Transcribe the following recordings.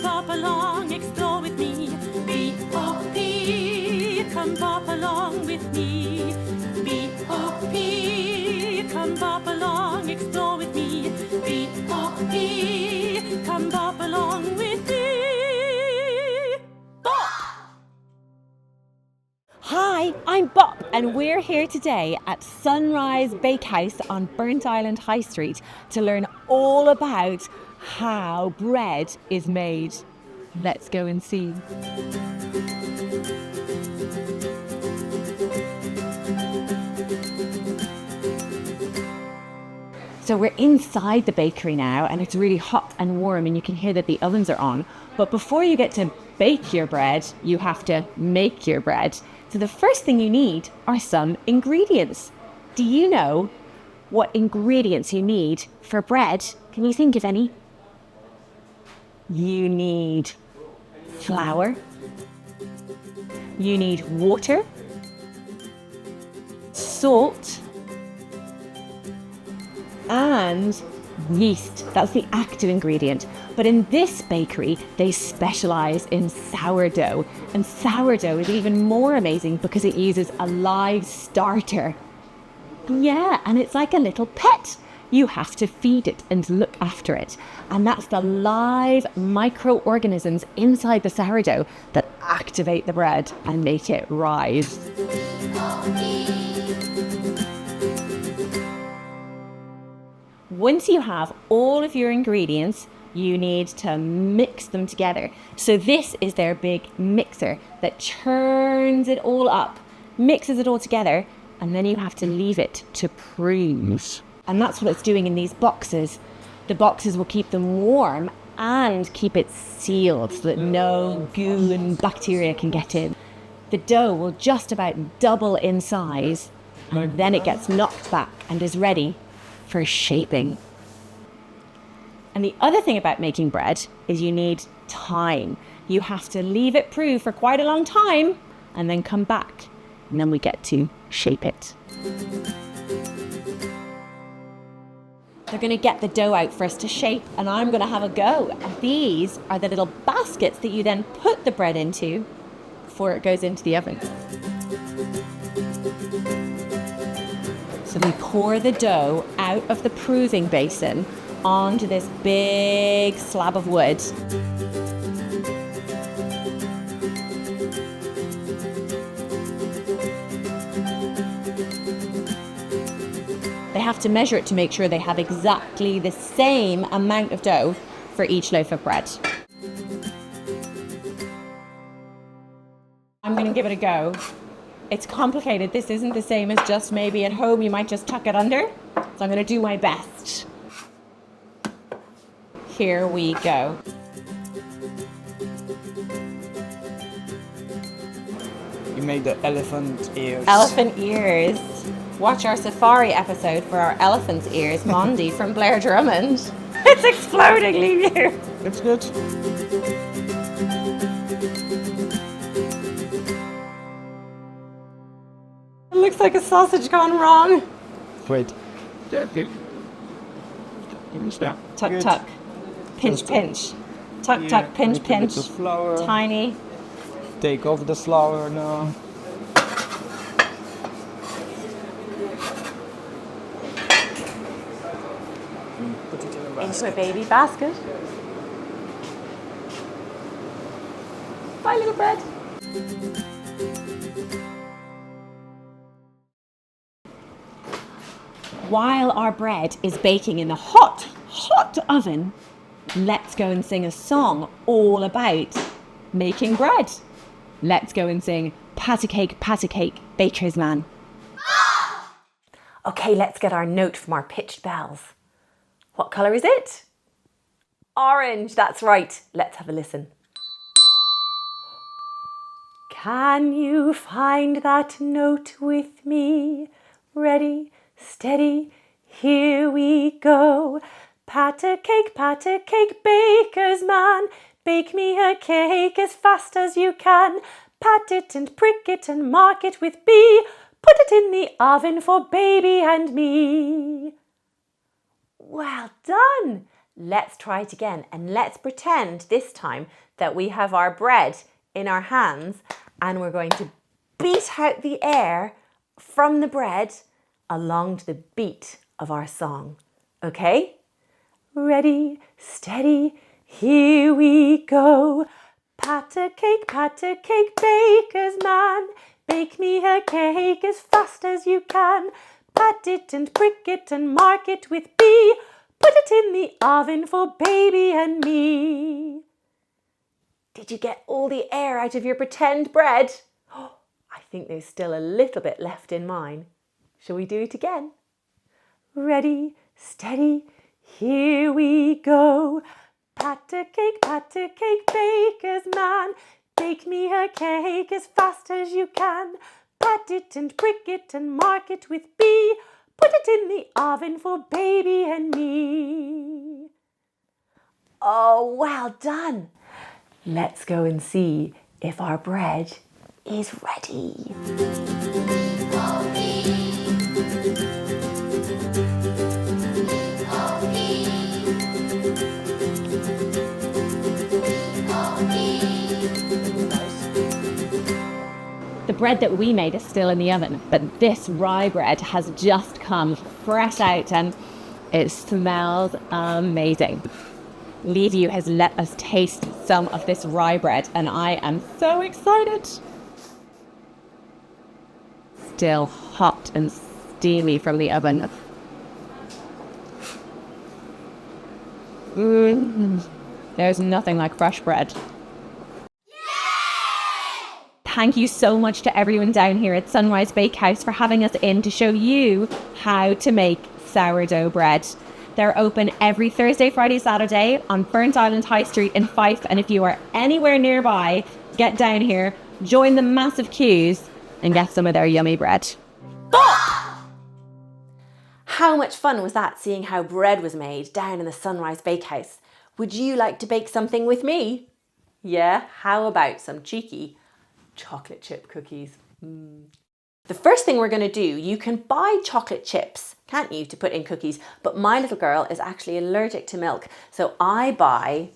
bop along, explore with me. B-O-P, come bop along with me. B-O-P, come bop along, explore with me. B-O-P, come bop along with me. Bop! Hi, I'm Bop, and we're here today at Sunrise Bakehouse on Burntisland High Street to learn all about how bread is made. Let's go and see. So we're inside the bakery now, and it's really hot and warm, and you can hear that the ovens are on. But before you get to bake your bread, you have to make your bread. So the first thing you need are some ingredients. Do you know what ingredients you need for bread? Can you think of any? You need flour. You need water, salt, and yeast. That's the active ingredient. But in this bakery, they specialize in sourdough. And sourdough is even more amazing because it uses a live starter. Yeah, and it's like a little pet. You have to feed it and look after it. And that's the live microorganisms inside the sourdough that activate the bread and make it rise. Once you have all of your ingredients, you need to mix them together. So this is their big mixer that churns it all up, mixes it all together, and then you have to leave it to prove. And that's what it's doing in these boxes. The boxes will keep them warm and keep it sealed so that no goo and bacteria can get in. The dough will just about double in size, and then it gets knocked back and is ready for shaping. And the other thing about making bread is you need time. You have to leave it prove for quite a long time and then come back, and then we get to shape it. They're going to get the dough out for us to shape, and I'm going to have a go. And these are the little baskets that you then put the bread into before it goes into the oven. So we pour the dough out of the proving basin onto this big slab of wood. They have to measure it to make sure they have exactly the same amount of dough for each loaf of bread. I'm going to give it a go. It's complicated. This isn't the same as just maybe at home you might just tuck it under. So I'm going to do my best. Here we go. You made the elephant ears. Elephant ears. Watch our safari episode for our elephant's ears, Mondi from Blair Drummond. It's exploding, Liviu. It's good. It looks like a sausage gone wrong. Wait. Tuck, Good. tuck. Pinch, pinch. Tuck, tuck, pinch, pinch. The flour. Tiny. Take off the flour now. Put it in a basket. Into a baby basket. Bye, little bread. While our bread is baking in the hot oven, let's go and sing a song all about making bread. Let's go and sing Pat a cake, baker's man. Okay, let's get our note from our pitched bells. What colour is it? Orange, that's right. Let's have a listen. Can you find that note with me? Ready, steady, here we go. Pat a cake, baker's man. Bake me a cake as fast as you can. Pat it and prick it and mark it with B. Put it in the oven for baby and me. Well done. Let's try it again, and let's pretend this time that we have our bread in our hands and we're going to beat out the air from the bread along to the beat of our song. Okay? Ready, steady, here we go. Pat a cake, baker's man. Bake me a cake as fast as you can. Pat it and prick it and mark it with B. Put it in the oven for baby and me. Did you get all the air out of your pretend bread? Oh, I think there's still a little bit left in mine. Shall we do it again? Ready, steady, here we go. Pat a cake, baker's man. Bake me a cake as fast as you can. Pat it and prick it and mark it with B. Put it in the oven for baby and me. Oh, well done. Let's go and see if our bread is ready. The bread that we made is still in the oven, but this rye bread has just come fresh out and it smells amazing. Liviu has let us taste some of this rye bread and I am so excited. Still hot and steamy from the oven. There's nothing like fresh bread. Thank you so much to everyone down here at Sunrise Bakehouse for having us in to show you how to make sourdough bread. They're open every Thursday, Friday, Saturday on Burntisland High Street in Fife. And if you are anywhere nearby, get down here, join the massive queues and get some of their yummy bread. Bop! How much fun was that, seeing how bread was made down in the Sunrise Bakehouse? Would you like to bake something with me? Yeah, how about some cheeky chocolate chip cookies? The first thing we're going to do, you can buy chocolate chips, can't you, to put in cookies, but my little girl is actually allergic to milk, so I buy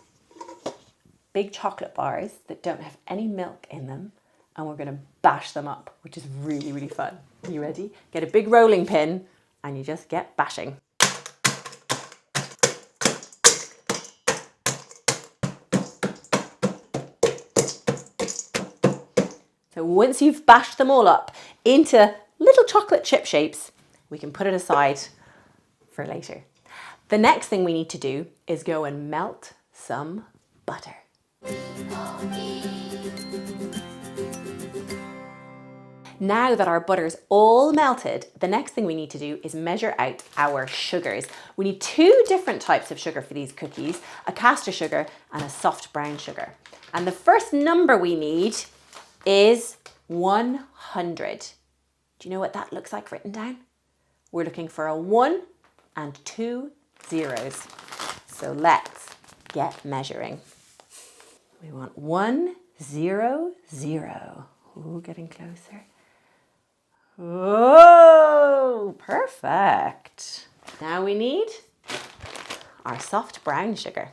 big chocolate bars that don't have any milk in them, and we're going to bash them up, which is really, really fun. Are you ready? Get a big rolling pin and you just get bashing. So once you've bashed them all up into little chocolate chip shapes, we can put it aside for later. The next thing we need to do is go and melt some butter. Now that our butter's all melted, the next thing we need to do is measure out our sugars. We need 2 different types of sugar for these cookies, a caster sugar and a soft brown sugar. And the first number we need is 100. Do you know what that looks like written down? We're looking for a 1 and 2 zeros. So let's get measuring. We want 1, 0, 0. Ooh, getting closer. Oh, perfect. Now we need our soft brown sugar.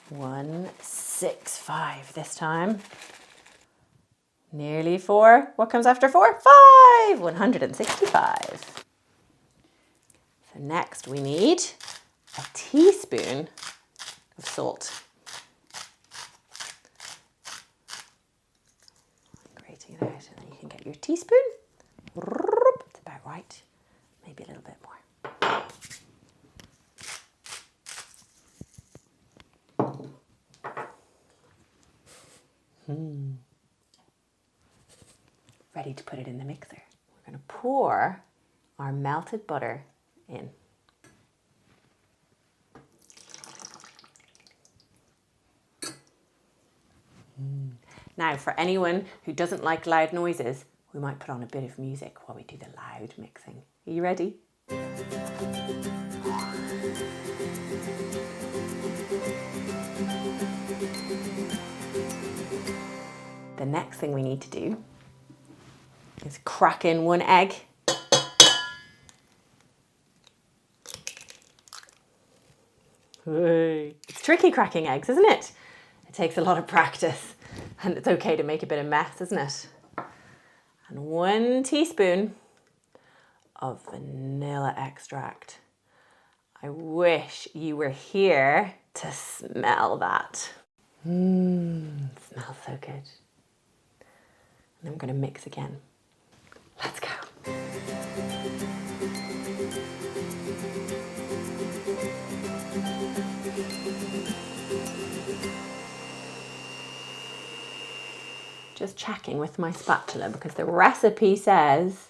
165 this time. Nearly 4. What comes after 4? 5. 165. So next we need a teaspoon of salt. Grating it out, and then you can get your teaspoon. It's about right. Maybe a little bit more. Ready to put it in the mixer. We're going to pour our melted butter in. Now, for anyone who doesn't like loud noises, we might put on a bit of music while we do the loud mixing. Are you ready? The next thing we need to do is crack in 1 egg. Hey. It's tricky cracking eggs, isn't it? It takes a lot of practice, and it's okay to make a bit of mess, isn't it? And 1 teaspoon of vanilla extract. I wish you were here to smell that. Smells so good. And then we're going to mix again. Let's go. Just checking with my spatula because the recipe says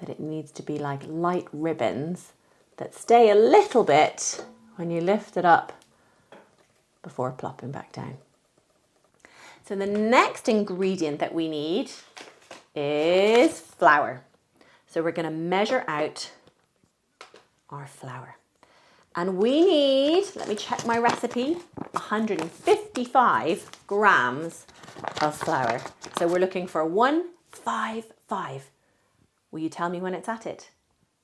that it needs to be like light ribbons that stay a little bit when you lift it up before plopping back down. So the next ingredient that we need is flour. So we're going to measure out our flour. And we need, let me check my recipe, 155 grams of flour. So we're looking for 155. Will you tell me when it's at it?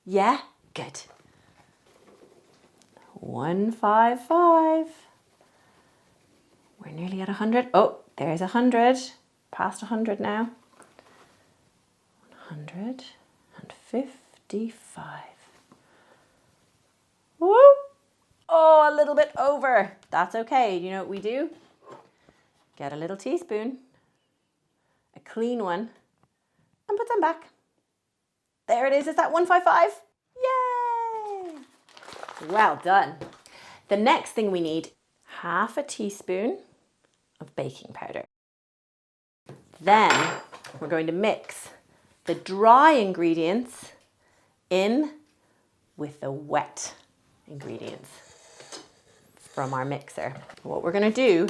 Yeah? Good. 155. We're nearly at 100. Oh, there's 100. Past 100 now. 155. Woo! Oh, a little bit over. That's okay. You know what we do? Get a little teaspoon, a clean one, and put them back. There it is. Is that 155? Yay! Well done. The next thing we need, half a teaspoon of baking powder. Then we're going to mix the dry ingredients in with the wet ingredients from our mixer. What we're going to do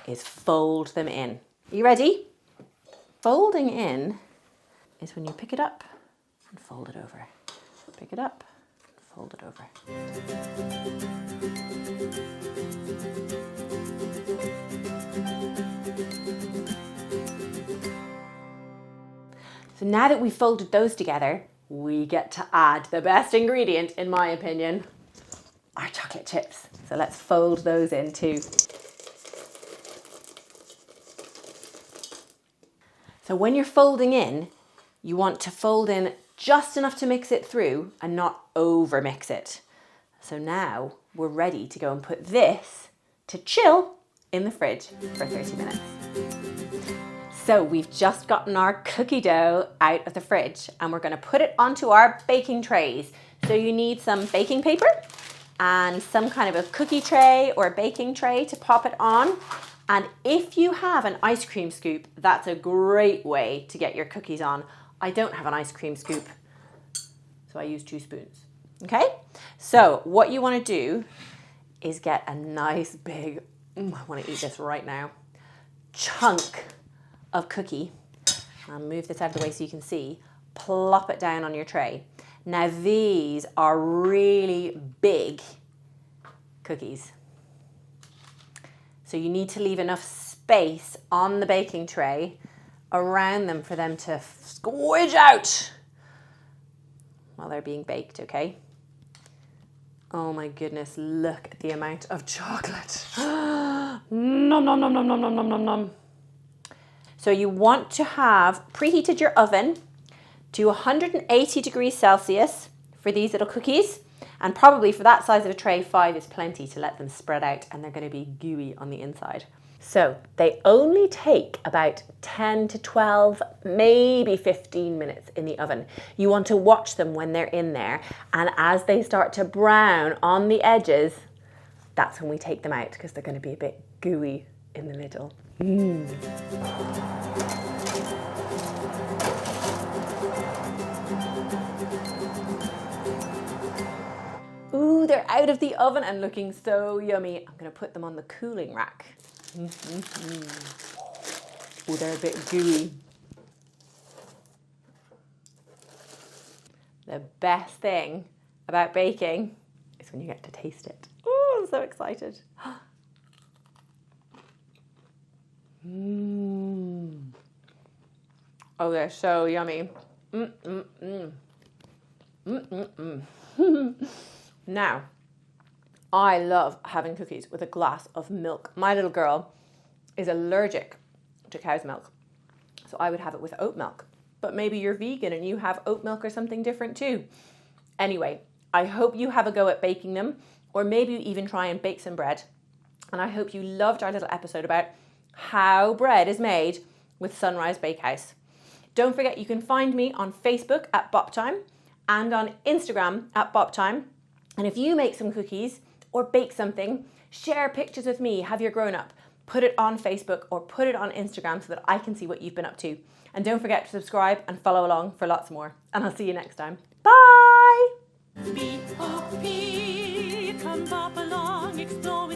is fold them in. Are you ready? Folding in is when you pick it up and fold it over. Pick it up and fold it over. So now that we've folded those together, we get to add the best ingredient, in my opinion, our chocolate chips. So let's fold those in too. So when you're folding in, you want to fold in just enough to mix it through and not over mix it. So now we're ready to go and put this to chill in the fridge for 30 minutes. So we've just gotten our cookie dough out of the fridge and we're going to put it onto our baking trays. So you need some baking paper and some kind of a cookie tray or a baking tray to pop it on. And if you have an ice cream scoop, that's a great way to get your cookies on. I don't have an ice cream scoop, so I use 2 spoons. Okay? So what you want to do is get a nice big, I want to eat this right now, chunk of cookie. I'll move this out of the way so you can see. Plop it down on your tray. Now these are really big cookies. So you need to leave enough space on the baking tray around them for them to squidge out while they're being baked, okay? Oh my goodness, look at the amount of chocolate. Nom, nom, nom, nom, nom, nom, nom, nom, nom. So you want to have preheated your oven to 180 degrees Celsius for these little cookies. And probably for that size of a tray, 5 is plenty to let them spread out and they're going to be gooey on the inside. So they only take about 10 to 12, maybe 15 minutes in the oven. You want to watch them when they're in there. And as they start to brown on the edges, that's when we take them out because they're going to be a bit gooey in the middle. Ooh, they're out of the oven and looking so yummy. I'm going to put them on the cooling rack. Ooh, they're a bit gooey. The best thing about baking is when you get to taste it. Oh, I'm so excited. Oh, they're so yummy. Now, I love having cookies with a glass of milk. My little girl is allergic to cow's milk, so I would have it with oat milk. But maybe you're vegan and you have oat milk or something different too. Anyway, I hope you have a go at baking them, or maybe you even try and bake some bread. And I hope you loved our little episode about how bread is made with Sunrise Bakehouse. Don't forget you can find me on Facebook at Bop Time and on Instagram at Bop Time. And if you make some cookies or bake something, share pictures with me, have your grown up, put it on Facebook or put it on Instagram so that I can see what you've been up to. And don't forget to subscribe and follow along for lots more. And I'll see you next time. Bye! B-O-P, come bop along, explore